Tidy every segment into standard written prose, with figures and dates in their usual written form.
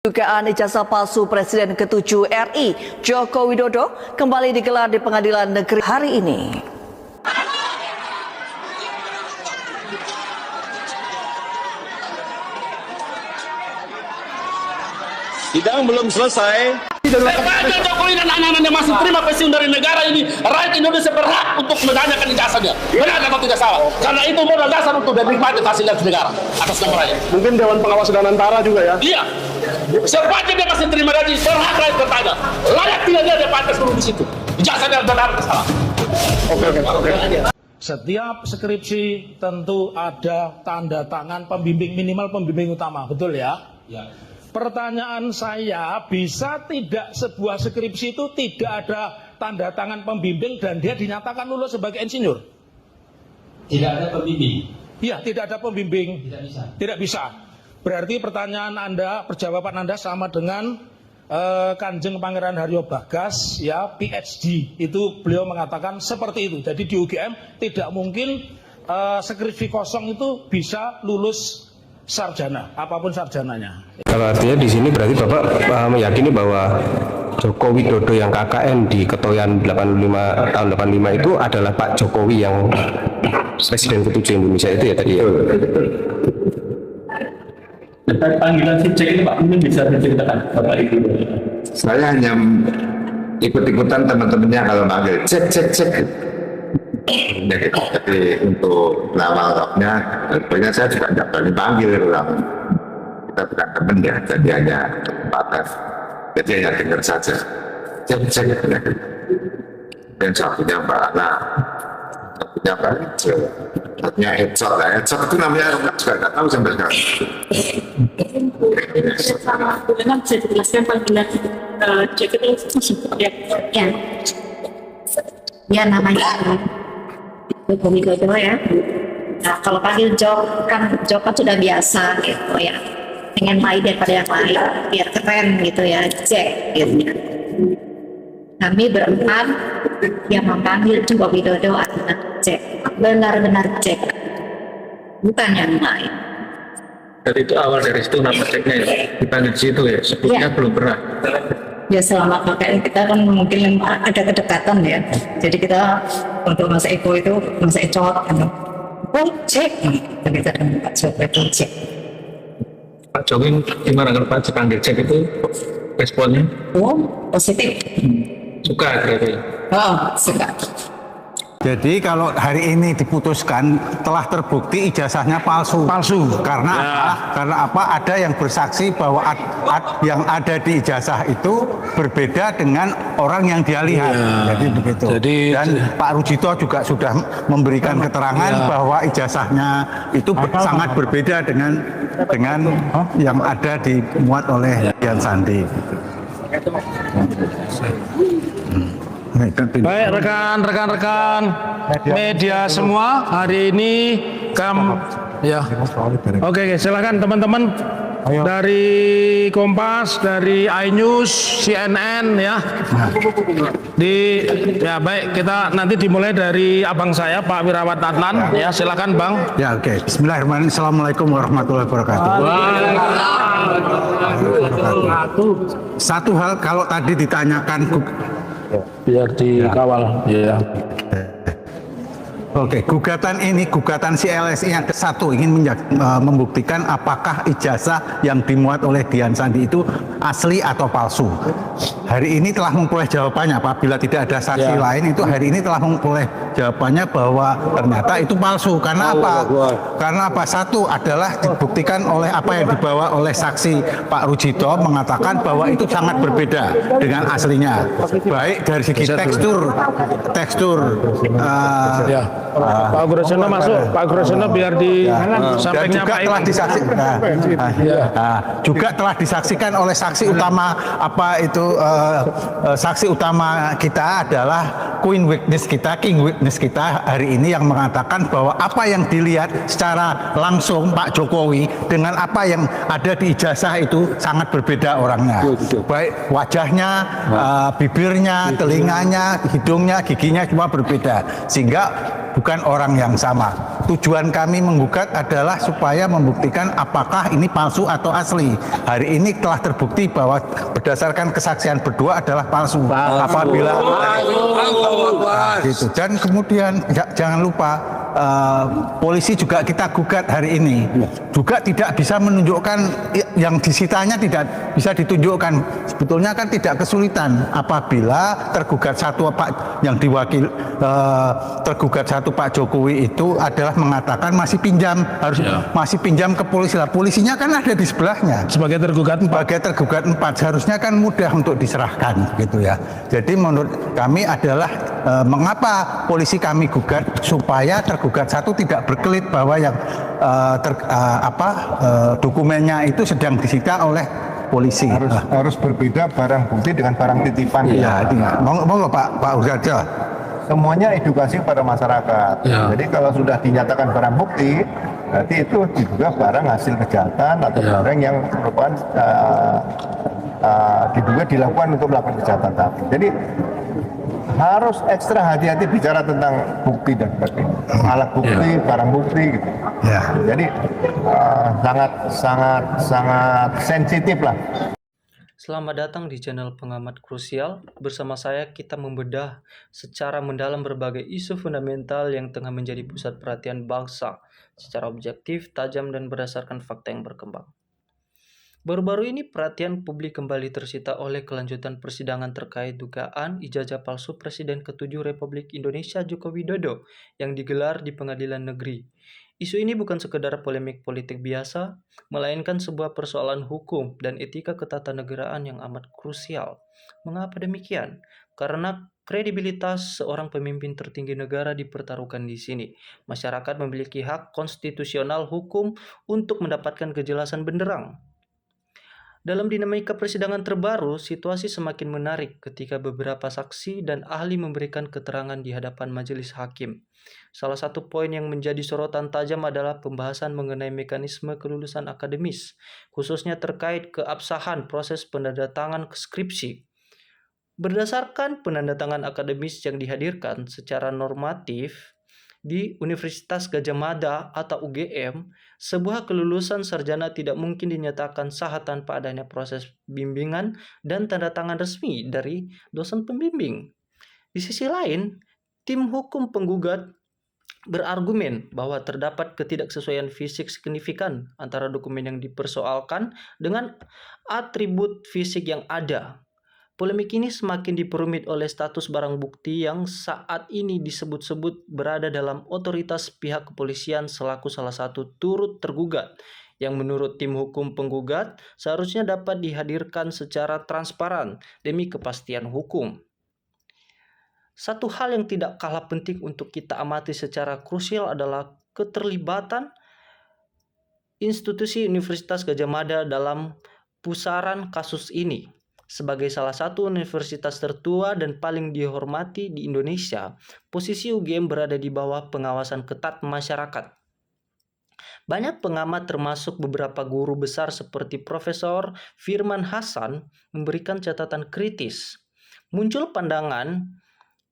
Dugaan ijazah palsu Presiden ke-7 RI Joko Widodo kembali digelar di Pengadilan Negeri hari ini. Sidang belum selesai. Sebagai Jokowi dan anak-anaknya masih terima pensiun dari negara ini, rakyat Indonesia berhak untuk menanyakan ijazahnya. Benar atau tidak salah? Karena itu modal dasar untuk menikmati fasilitas negara atas nama rakyat. Mungkin Dewan Pengawas dan Antara juga ya? Iya. Sepanjang dia masih terima gaji, berhak rakyat bertanya. Layak tidak dia pantas dulu di situ. Ijazahnya benar atau salah? Oke. Setiap skripsi tentu ada tanda tangan pembimbing, minimal pembimbing utama, betul ya? Ya. Pertanyaan saya, bisa tidak sebuah skripsi itu tidak ada tanda tangan pembimbing dan dia dinyatakan lulus sebagai insinyur? Tidak ada pembimbing. Iya, tidak ada pembimbing. Tidak bisa. Tidak bisa. Berarti pertanyaan Anda, perjawaban Anda sama dengan Kanjeng Pangeran Haryo Bagas, ya, PhD. Itu beliau mengatakan seperti itu. Jadi di UGM tidak mungkin skripsi kosong itu bisa lulus sarjana, apapun sarjananya. Kalau artinya di sini berarti Bapak meyakini bahwa Joko Widodo yang KKN di Ketoyan 85 tahun 85 itu adalah Pak Jokowi yang Presiden ke-7 Indonesia itu ya tadi ya? Panggilan si cek ini Pak, mungkin bisa diceritakan Bapak Ibu. Saya hanya ikut-ikutan teman-temannya kalau panggil cek. Jadi untuk lawal-lawalnya, sebenarnya saya juga tidak berani panggil orang. Kita bukan teman ya, jadi hanya kesempatan. Jadi hanya dengar saja. Cek. Dan satunya Mbak Ana, satunya Mbak Ijo, satunya Ecot. Ecot itu namanya juga nggak tahu sampai sekarang. Dengan bisa dijelaskan panggilan cek itu seperti ya. Ya namanya Joko Widodo ya. Nah kalau panggil Jok kan sudah biasa gitu ya. Pengen main daripada yang lain biar keren gitu ya. Cek gitu. Kami berempat yang memanggil Joko Widodo adalah Cek. Benar-benar Cek. Bukan yang lain. Dari itu awal dari situ nama ceknya ya, dipanggil situ ya, sebelumnya belum pernah. Ya selama KKN kita kan mungkin ada kedekatan ya. Jadi kita untuk Mas Eko itu Mas Ecot kan. Oh cek. Kita dengan Pak Jokowi itu cek. Pak Jokowi gimana kalau Pak dipanggil cek itu responnya? Oh positif. Suka berarti. Oh suka. Jadi kalau hari ini diputuskan telah terbukti ijazahnya palsu. Karena apa? Karena apa? Ada yang bersaksi bahwa yang ada di ijazah itu berbeda dengan orang yang dia lihat. Jadi begitu. Dan Pak Rujito juga sudah memberikan keterangan bahwa ijazahnya itu sangat berbeda dengan yang ada dimuat oleh Dian Sandi. Baik rekan-rekan media semua, hari ini Oke, silakan teman-teman dari Kompas, dari iNews, CNN ya. Baik, kita nanti dimulai dari abang saya Pak Wirawan Adnan ya, silakan Bang. Ya oke. Bismillahirrahmanirrahim. Assalamualaikum warahmatullahi wabarakatuh. Satu hal kalau tadi ditanyakan biar dikawal ya. Oke, gugatan si LSI yang ke-1 ingin membuktikan apakah ijazah yang dimuat oleh Dian Sandi itu asli atau palsu. Hari ini telah memperoleh jawabannya. Apabila tidak ada saksi lain, itu hari ini telah memperoleh jawabannya bahwa ternyata itu palsu. Karena apa? Karena apa? Satu adalah dibuktikan oleh apa yang dibawa oleh saksi Pak Rujito mengatakan bahwa itu sangat berbeda dengan aslinya. Baik dari segi tekstur. Pak Gurosono masuk, Pak Gurosono biar di sampingnya Pak telah disaksikan. Juga telah disaksikan oleh saksi utama saksi utama kita adalah King witness kita hari ini yang mengatakan bahwa apa yang dilihat secara langsung Pak Jokowi dengan apa yang ada di ijazah itu sangat berbeda orangnya. Baik wajahnya, bibirnya, telinganya, hidungnya, giginya semua berbeda. Sehingga bukan orang yang sama. tujuan kami menggugat adalah supaya membuktikan apakah ini palsu atau asli. Hari ini telah terbukti bahwa berdasarkan kesaksian berdua adalah palsu. Apabila gitu. Dan kemudian jangan lupa polisi juga kita gugat hari ini, juga tidak bisa menunjukkan yang disitanya, tidak bisa ditunjukkan. Sebetulnya kan tidak kesulitan apabila tergugat satu Pak yang diwakil tergugat satu Pak Jokowi itu adalah mengatakan masih pinjam, masih pinjam ke polisi. Lah polisinya kan ada di sebelahnya. Sebagai tergugat empat seharusnya kan mudah untuk diserahkan gitu ya. Jadi menurut kami adalah mengapa polisi kami gugat supaya tergugat satu tidak berkelit bahwa yang dokumennya itu sedang disita oleh polisi. Harus berbeda barang bukti dengan barang titipan. Iya, monggo Pak Urgaja. Semuanya edukasi pada masyarakat. Jadi kalau sudah dinyatakan barang bukti, berarti itu diduga barang hasil kejahatan atau barang yang merupakan diduga dilakukan untuk melakukan kejahatan tadi. Jadi harus ekstra hati-hati bicara tentang bukti dan sebagainya, alat bukti, barang bukti gitu. Jadi sangat sensitif lah. Selamat datang di channel Pengamat Krusial. Bersama saya kita membedah secara mendalam berbagai isu fundamental yang tengah menjadi pusat perhatian bangsa secara objektif, tajam, dan berdasarkan fakta yang berkembang. Baru-baru ini perhatian publik kembali tersita oleh kelanjutan persidangan terkait dugaan ijazah palsu Presiden ke-7 Republik Indonesia Joko Widodo yang digelar di Pengadilan Negeri. Isu ini bukan sekedar polemik politik biasa, melainkan sebuah persoalan hukum dan etika ketatanegaraan yang amat krusial. Mengapa demikian? Karena kredibilitas seorang pemimpin tertinggi negara dipertaruhkan di sini. Masyarakat memiliki hak konstitusional hukum untuk mendapatkan kejelasan benderang. Dalam dinamika persidangan terbaru, situasi semakin menarik ketika beberapa saksi dan ahli memberikan keterangan di hadapan majelis hakim. Salah satu poin yang menjadi sorotan tajam adalah pembahasan mengenai mekanisme kelulusan akademis, khususnya terkait keabsahan proses penandatangan skripsi. Berdasarkan penandatangan akademis yang dihadirkan secara normatif, di Universitas Gadjah Mada atau UGM, sebuah kelulusan sarjana tidak mungkin dinyatakan sah tanpa adanya proses bimbingan dan tanda tangan resmi dari dosen pembimbing. Di sisi lain, tim hukum penggugat berargumen bahwa terdapat ketidaksesuaian fisik signifikan antara dokumen yang dipersoalkan dengan atribut fisik yang ada. Polemik ini semakin diperumit oleh status barang bukti yang saat ini disebut-sebut berada dalam otoritas pihak kepolisian selaku salah satu turut tergugat, yang menurut tim hukum penggugat seharusnya dapat dihadirkan secara transparan demi kepastian hukum. Satu hal yang tidak kalah penting untuk kita amati secara krusial adalah keterlibatan institusi Universitas Gadjah Mada dalam pusaran kasus ini. Sebagai salah satu universitas tertua dan paling dihormati di Indonesia, posisi UGM berada di bawah pengawasan ketat masyarakat. Banyak pengamat termasuk beberapa guru besar seperti Profesor Firman Hasan memberikan catatan kritis. Muncul pandangan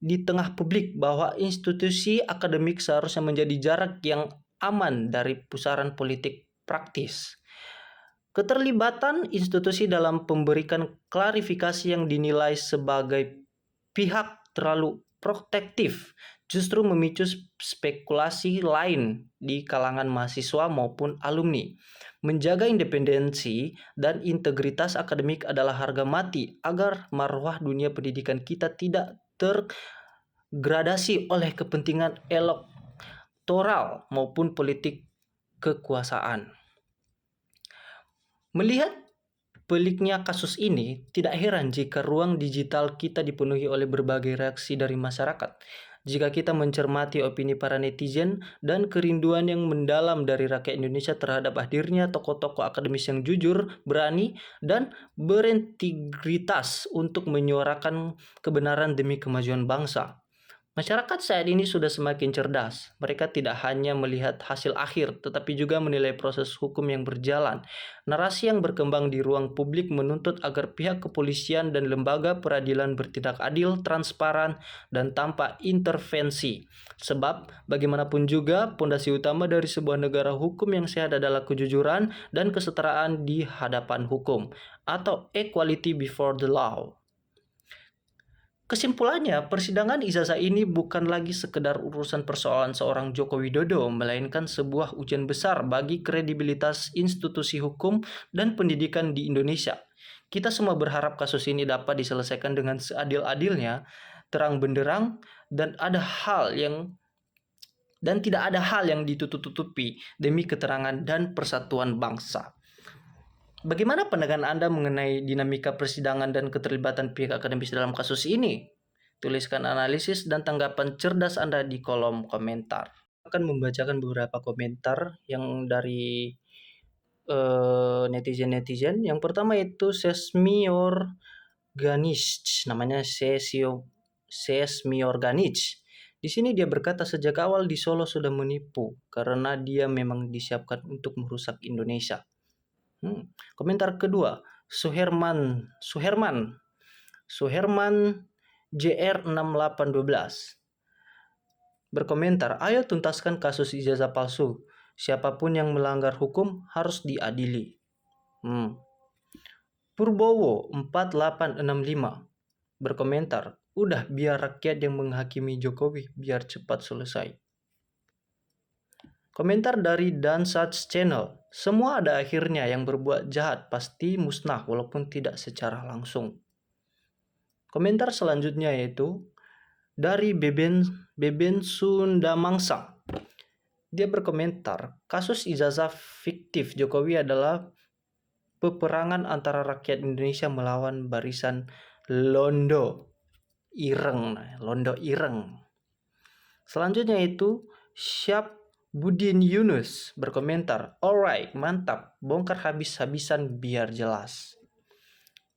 di tengah publik bahwa institusi akademik seharusnya menjadi jarak yang aman dari pusaran politik praktis. Keterlibatan institusi dalam pemberikan klarifikasi yang dinilai sebagai pihak terlalu protektif justru memicu spekulasi lain di kalangan mahasiswa maupun alumni. Menjaga independensi dan integritas akademik adalah harga mati agar marwah dunia pendidikan kita tidak tergradasi oleh kepentingan elektoral maupun politik kekuasaan. Melihat peliknya kasus ini, tidak heran jika ruang digital kita dipenuhi oleh berbagai reaksi dari masyarakat. Jika kita mencermati opini para netizen dan kerinduan yang mendalam dari rakyat Indonesia terhadap hadirnya tokoh-tokoh akademis yang jujur, berani, dan berintegritas untuk menyuarakan kebenaran demi kemajuan bangsa. Masyarakat saat ini sudah semakin cerdas. Mereka tidak hanya melihat hasil akhir, tetapi juga menilai proses hukum yang berjalan. Narasi yang berkembang di ruang publik menuntut agar pihak kepolisian dan lembaga peradilan bertindak adil, transparan, dan tanpa intervensi. Sebab, bagaimanapun juga, pondasi utama dari sebuah negara hukum yang sehat adalah kejujuran dan kesetaraan di hadapan hukum, atau equality before the law. Kesimpulannya, persidangan ijazah ini bukan lagi sekedar urusan persoalan seorang Joko Widodo, melainkan sebuah ujian besar bagi kredibilitas institusi hukum dan pendidikan di Indonesia. Kita semua berharap kasus ini dapat diselesaikan dengan seadil-adilnya, terang benderang, dan tidak ada hal yang ditutup-tutupi demi keterangan dan persatuan bangsa. Bagaimana pandangan Anda mengenai dinamika persidangan dan keterlibatan pihak akademis dalam kasus ini? Tuliskan analisis dan tanggapan cerdas Anda di kolom komentar. Akan membacakan beberapa komentar yang dari netizen-netizen. Yang pertama itu Sesmior Ganich, namanya Sesmior Ganich. Di sini dia berkata sejak awal di Solo sudah menipu karena dia memang disiapkan untuk merusak Indonesia. Komentar kedua, Suherman JR6812 berkomentar, ayo tuntaskan kasus ijazah palsu. Siapapun yang melanggar hukum harus diadili. Purbowo 4865 berkomentar, udah biar rakyat yang menghakimi Jokowi biar cepat selesai. Komentar dari Dansats Channel, semua ada akhirnya, yang berbuat jahat pasti musnah walaupun tidak secara langsung. Komentar selanjutnya yaitu dari Beben Sundamangsa. Dia berkomentar, kasus ijazah fiktif Jokowi adalah peperangan antara rakyat Indonesia melawan barisan Londo Ireng. Selanjutnya itu Syab Budin Yunus berkomentar, alright, mantap, bongkar habis-habisan biar jelas.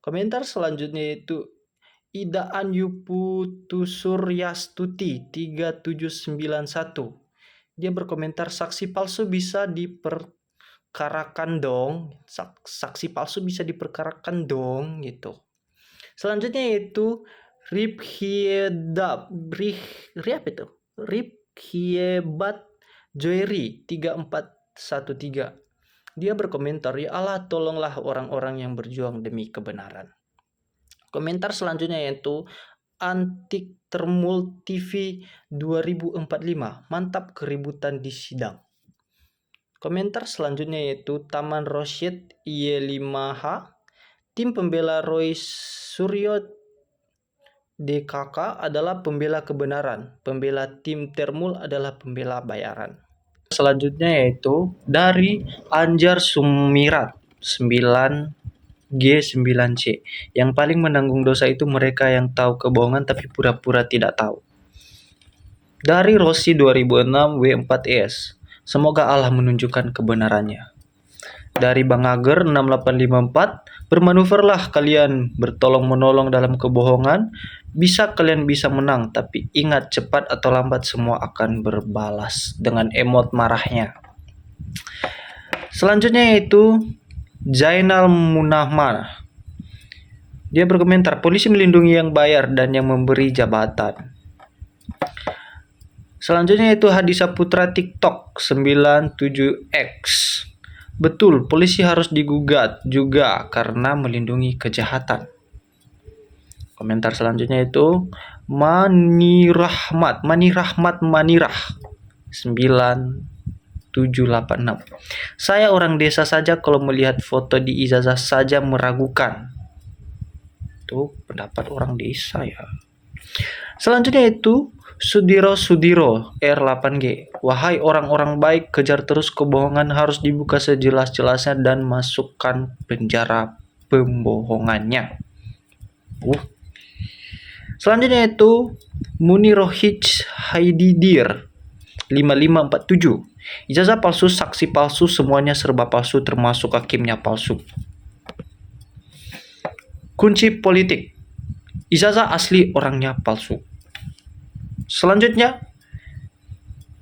Komentar selanjutnya itu Idaan Yuputusuryastuti 3791. Dia berkomentar, saksi palsu bisa diperkarakan dong. Saksi palsu bisa diperkarakan dong gitu. Selanjutnya itu Riphiebat Joeri 3413. Dia berkomentar, ya Allah tolonglah orang-orang yang berjuang demi kebenaran. Komentar selanjutnya yaitu Antik Termul TV 2045, mantap keributan di sidang. Komentar selanjutnya yaitu Taman Rosyid Y5H, tim pembela Roy Suryo DKK adalah pembela kebenaran, pembela tim Termul adalah pembela bayaran. Selanjutnya yaitu dari Anjar Sumirat 9G9C. Yang paling menanggung dosa itu mereka yang tahu kebohongan tapi pura-pura tidak tahu. Dari Rossi 2006 W4S. Semoga Allah menunjukkan kebenarannya. Dari Bang Ager 6854, bermanuverlah kalian bertolong-menolong dalam kebohongan. Kalian bisa menang, tapi ingat cepat atau lambat semua akan berbalas, dengan emot marahnya. Selanjutnya yaitu Zainal Munahman. Dia berkomentar, polisi melindungi yang bayar dan yang memberi jabatan. Selanjutnya itu Hadisa Putra TikTok 97X. Betul, polisi harus digugat juga karena melindungi kejahatan. Komentar selanjutnya itu Manirah 9786. Saya orang desa saja kalau melihat foto di ijazah saja meragukan. Itu pendapat orang desa ya. Selanjutnya itu Sudiro R8G. Wahai orang-orang baik, kejar terus kebohongan, harus dibuka sejelas-jelasnya dan masukkan penjara pembohongannya. Selanjutnya itu Munirohij Haididir 5547. Ijazah palsu, saksi palsu, semuanya serba palsu termasuk hakimnya palsu. Kunci politik. Ijazah asli, orangnya palsu. Selanjutnya,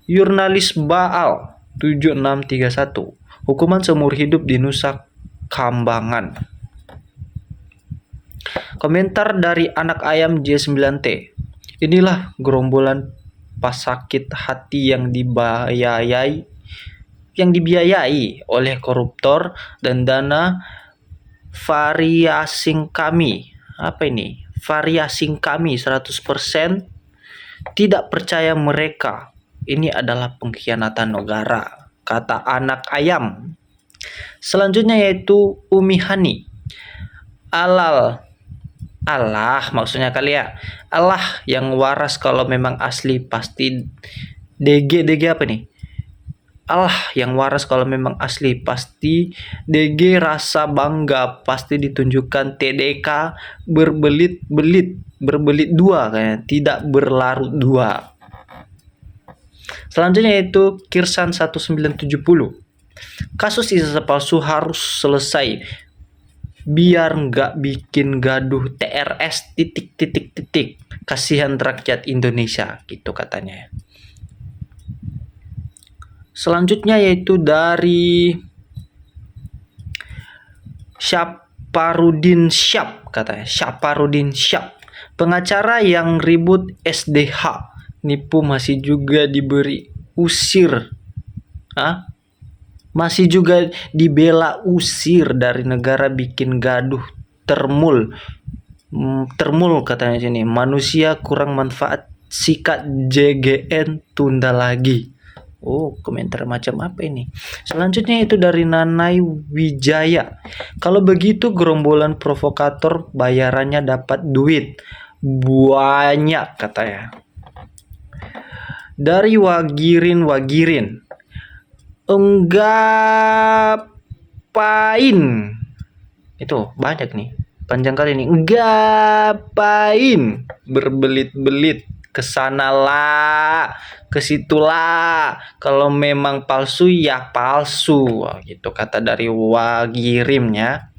Jurnalis Baal 7631, hukuman seumur hidup di Nusa Kambangan. Komentar dari anak ayam J9T. Inilah gerombolan pasakit hati yang dibiayai oleh koruptor dan dana variasi kami. Apa ini? Variasi kami 100% tidak percaya mereka. Ini adalah pengkhianatan negara, kata anak ayam. Selanjutnya yaitu Umi Hani. Allah maksudnya kali ya. Allah yang waras kalau memang asli pasti DG apa nih? Allah yang waras kalau memang asli pasti DG rasa bangga pasti ditunjukkan TDK berbelit dua kayaknya, tidak berlarut dua. Selanjutnya yaitu Kirsan 1970. Kasus ijazah palsu harus selesai biar nggak bikin gaduh TRS ... Kasihan rakyat Indonesia, gitu katanya. Selanjutnya yaitu dari Syaparudin Syab, katanya Syaparudin Syab, pengacara yang ribut SDH nipu masih juga diberi usir. Masih juga dibela usir dari negara, bikin gaduh termul katanya sini. Manusia kurang manfaat, sikat JGN tunda lagi. Oh, komentar macam apa ini? Selanjutnya itu dari Nanai Wijaya. Kalau begitu gerombolan provokator bayarannya dapat duit banyak, katanya. Dari Wagirin. Enggapain. Itu banyak nih. Panjang kali ini. Enggapain. Berbelit-belit. Kesanalah. Kesitulah. Kalau memang palsu ya palsu. Gitu kata dari Wagirimnya.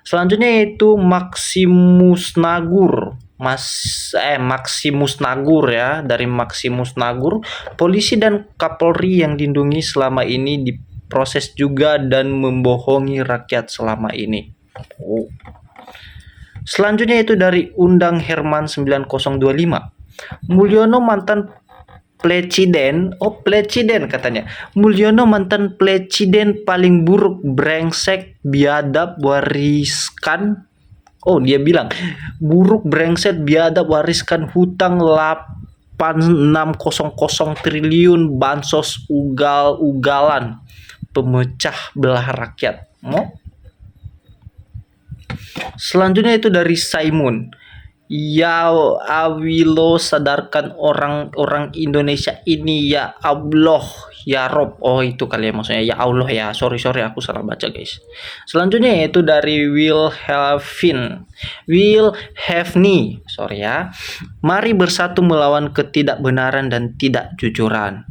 Selanjutnya yaitu Maximus Nagur. Maximus Nagur ya, dari Maximus Nagur. Polisi dan Kapolri yang dilindungi selama ini diproses juga dan membohongi rakyat selama ini. Selanjutnya itu dari Undang Herman 9025. Mulyono mantan presiden, presiden katanya. Mulyono mantan presiden paling buruk, brengsek, biadab, wariskan. Dia bilang buruk, brengsek, biadab, wariskan hutang 8600 triliun, bansos ugal-ugalan, pemecah belah rakyat. Selanjutnya itu dari Simon. Ya awilo, sadarkan orang-orang Indonesia ini ya Allah, ya Rob. Itu kali ya maksudnya, ya Allah ya. Sorry aku salah baca guys. Selanjutnya yaitu dari Wilhevni. Sorry ya. Mari bersatu melawan ketidakbenaran dan tidak jujuran.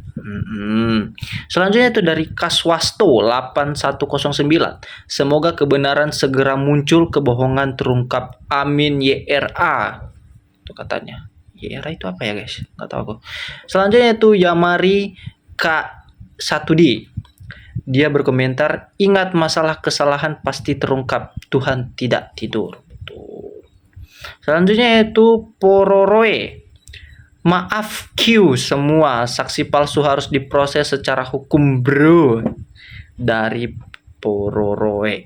Selanjutnya itu dari Kaswasto 8109. Semoga kebenaran segera muncul, kebohongan terungkap. Amin YRA. Itu katanya. YRA itu apa ya guys? Nggak tahu aku. Selanjutnya itu Yamari K1D. Dia berkomentar, ingat masalah kesalahan pasti terungkap. Tuhan tidak tidur. Selanjutnya itu Pororoe. Maaf Q semua, saksi palsu harus diproses secara hukum bro. Dari Pororoe.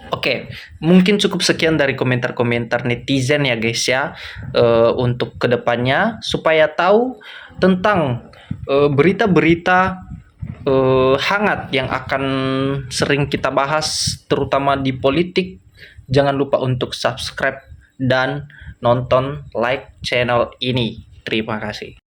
Oke, mungkin cukup sekian dari komentar-komentar netizen ya guys ya. Untuk kedepannya supaya tahu tentang berita-berita hangat yang akan sering kita bahas terutama di politik. Jangan lupa untuk subscribe dan nonton, like channel ini. Terima kasih.